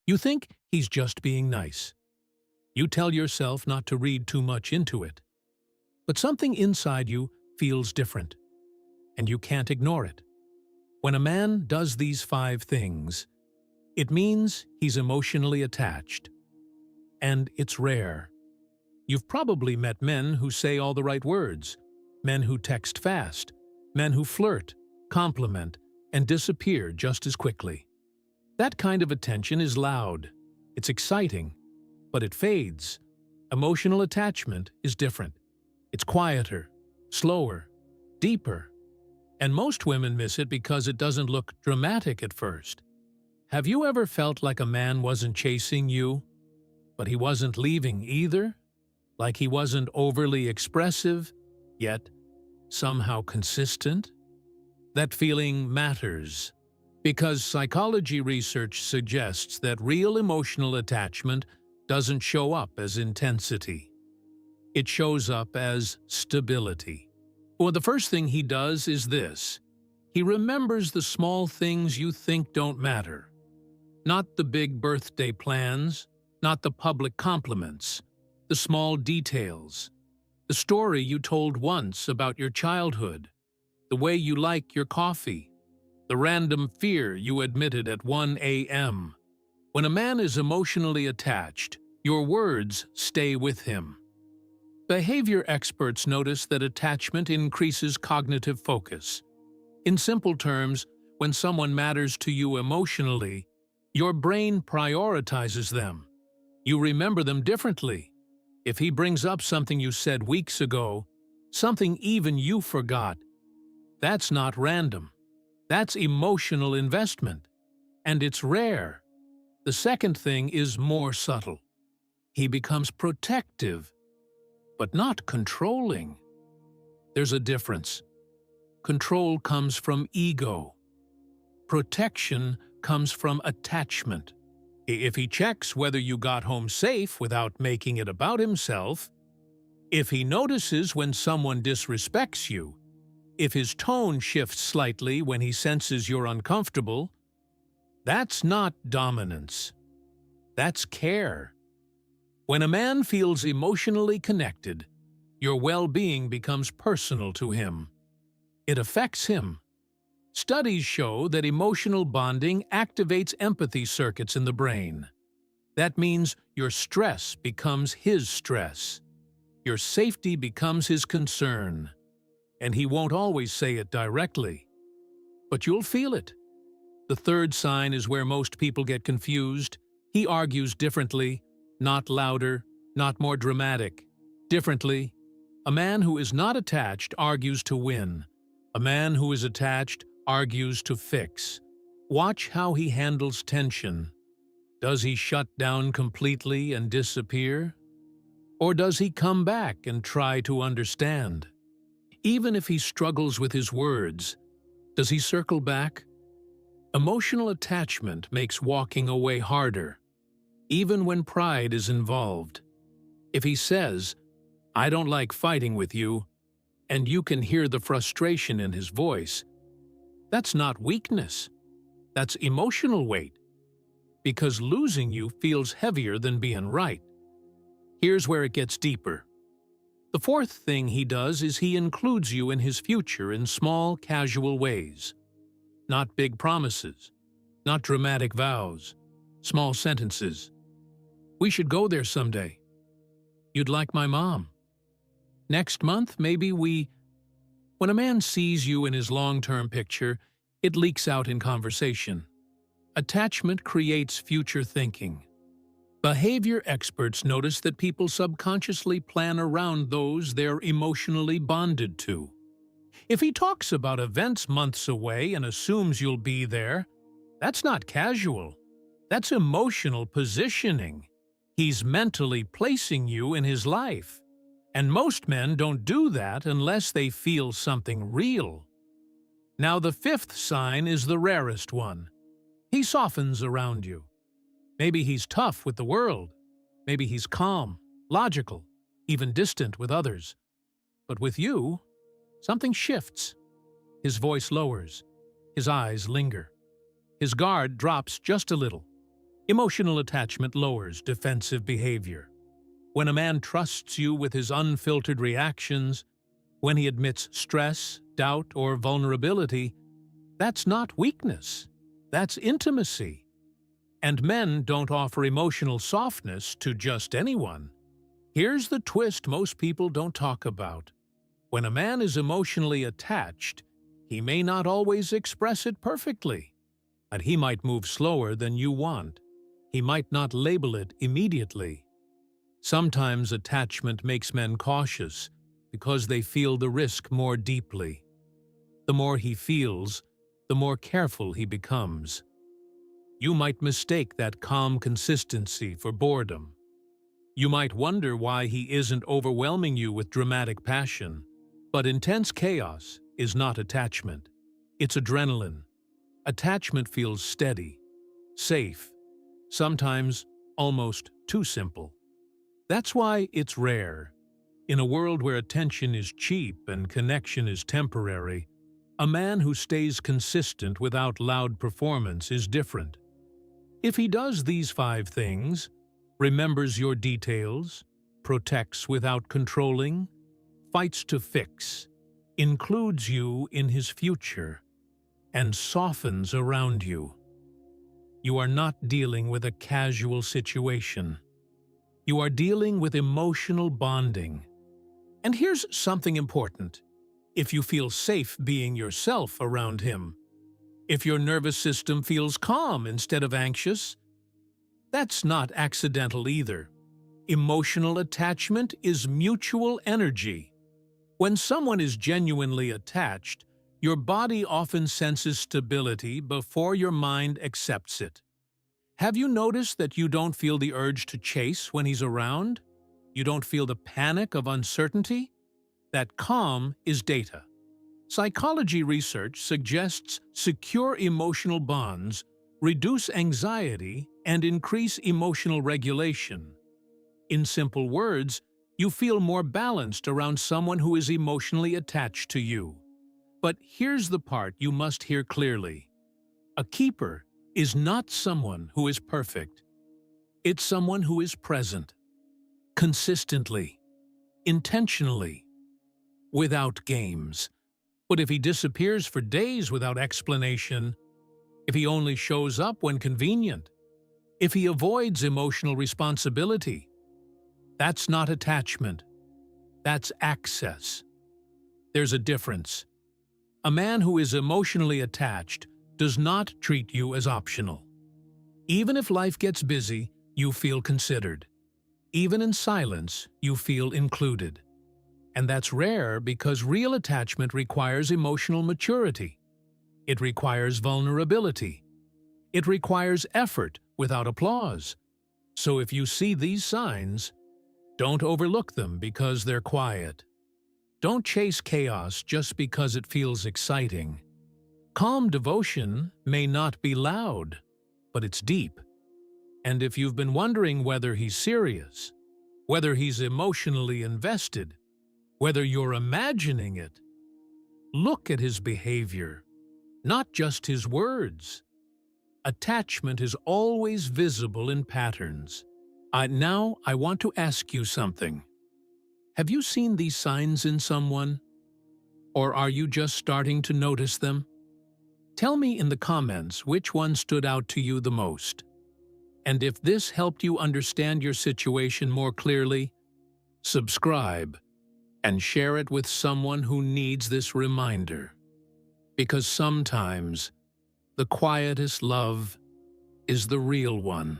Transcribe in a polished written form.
You think he's just being nice. You tell yourself not to read too much into it. But something inside you feels different, and you can't ignore it. When a man does these 5 things, it means he's emotionally attached. And it's rare. You've probably met men who say all the right words, men who text fast, men who flirt, compliment, and disappear just as quickly. That kind of attention is loud. It's exciting, but it fades. Emotional attachment is different. It's quieter, slower, deeper. And most women miss it because it doesn't look dramatic at first. Have you ever felt like a man wasn't chasing you, but he wasn't leaving either? Like he wasn't overly expressive, yet somehow consistent? That feeling matters, because psychology research suggests that real emotional attachment doesn't show up as intensity. It shows up as stability. Well, the first thing he does is this. He remembers the small things you think don't matter. Not the big birthday plans, not the public compliments, the small details, the story you told once about your childhood, the way you like your coffee, the random fear you admitted at 1 a.m. When a man is emotionally attached, your words stay with him. Behavior experts notice that attachment increases cognitive focus. In simple terms, when someone matters to you emotionally, your brain prioritizes them. You remember them differently. If he brings up something you said weeks ago, something even you forgot, that's not random. That's emotional investment. And it's rare. The second thing is more subtle. He becomes protective, but not controlling. There's a difference. Control comes from ego. Protection comes from attachment. If he checks whether you got home safe without making it about himself, if he notices when someone disrespects you, if his tone shifts slightly when he senses you're uncomfortable, that's not dominance. That's care. When a man feels emotionally connected, your well-being becomes personal to him. It affects him. Studies show that emotional bonding activates empathy circuits in the brain. That means your stress becomes his stress. Your safety becomes his concern. And he won't always say it directly, but you'll feel it. The third sign is where most people get confused. He argues differently, not louder, not more dramatic. Differently. A man who is not attached argues to win. A man who is attached argues to fix. Watch how he handles tension. Does he shut down completely and disappear? Or does he come back and try to understand? Even if he struggles with his words, does he circle back? Emotional attachment makes walking away harder, even when pride is involved. If he says, "I don't like fighting with you," and you can hear the frustration in his voice, that's not weakness. That's emotional weight, because losing you feels heavier than being right. Here's where it gets deeper. The fourth thing he does is he includes you in his future in small, casual ways. Not big promises, not dramatic vows, small sentences. "We should go there someday. You'd like my mom. Next month, maybe we..." When a man sees you in his long-term picture, it leaks out in conversation. Attachment creates future thinking. Behavior experts notice that people subconsciously plan around those they're emotionally bonded to. If he talks about events months away and assumes you'll be there, that's not casual. That's emotional positioning. He's mentally placing you in his life. And most men don't do that unless they feel something real. Now, the fifth sign is the rarest one. He softens around you. Maybe he's tough with the world. Maybe he's calm, logical, even distant with others. But with you, something shifts. His voice lowers. His eyes linger. His guard drops just a little. Emotional attachment lowers defensive behavior. When a man trusts you with his unfiltered reactions, when he admits stress, doubt, or vulnerability, that's not weakness. That's intimacy. And men don't offer emotional softness to just anyone. Here's the twist most people don't talk about. When a man is emotionally attached, he may not always express it perfectly, and he might move slower than you want. He might not label it immediately. Sometimes attachment makes men cautious because they feel the risk more deeply. The more he feels, the more careful he becomes. You might mistake that calm consistency for boredom. You might wonder why he isn't overwhelming you with dramatic passion. But intense chaos is not attachment. It's adrenaline. Attachment feels steady, safe, sometimes almost too simple. That's why it's rare. In a world where attention is cheap and connection is temporary, a man who stays consistent without loud performance is different. If he does these 5 things, remembers your details, protects without controlling, fights to fix, includes you in his future, and softens around you, you are not dealing with a casual situation. You are dealing with emotional bonding. And here's something important. If you feel safe being yourself around him, if your nervous system feels calm instead of anxious, that's not accidental either. Emotional attachment is mutual energy. When someone is genuinely attached, your body often senses stability before your mind accepts it. Have you noticed that you don't feel the urge to chase when he's around? You don't feel the panic of uncertainty? That calm is data. Psychology research suggests secure emotional bonds reduce anxiety and increase emotional regulation. In simple words, you feel more balanced around someone who is emotionally attached to you. But here's the part you must hear clearly. A keeper is not someone who is perfect. It's someone who is present, consistently, intentionally, without games. But if he disappears for days without explanation, if he only shows up when convenient, if he avoids emotional responsibility, that's not attachment. That's access. There's a difference. A man who is emotionally attached does not treat you as optional. Even if life gets busy, you feel considered. Even in silence, you feel included. And that's rare because real attachment requires emotional maturity. It requires vulnerability. It requires effort without applause. So if you see these signs, don't overlook them because they're quiet. Don't chase chaos just because it feels exciting. Calm devotion may not be loud, but it's deep. And if you've been wondering whether he's serious, whether he's emotionally invested, whether you're imagining it, look at his behavior, not just his words. Attachment is always visible in patterns. Now I want to ask you something. Have you seen these signs in someone? Or are you just starting to notice them? Tell me in the comments which one stood out to you the most. And if this helped you understand your situation more clearly, subscribe and share it with someone who needs this reminder. Because sometimes the quietest love is the real one.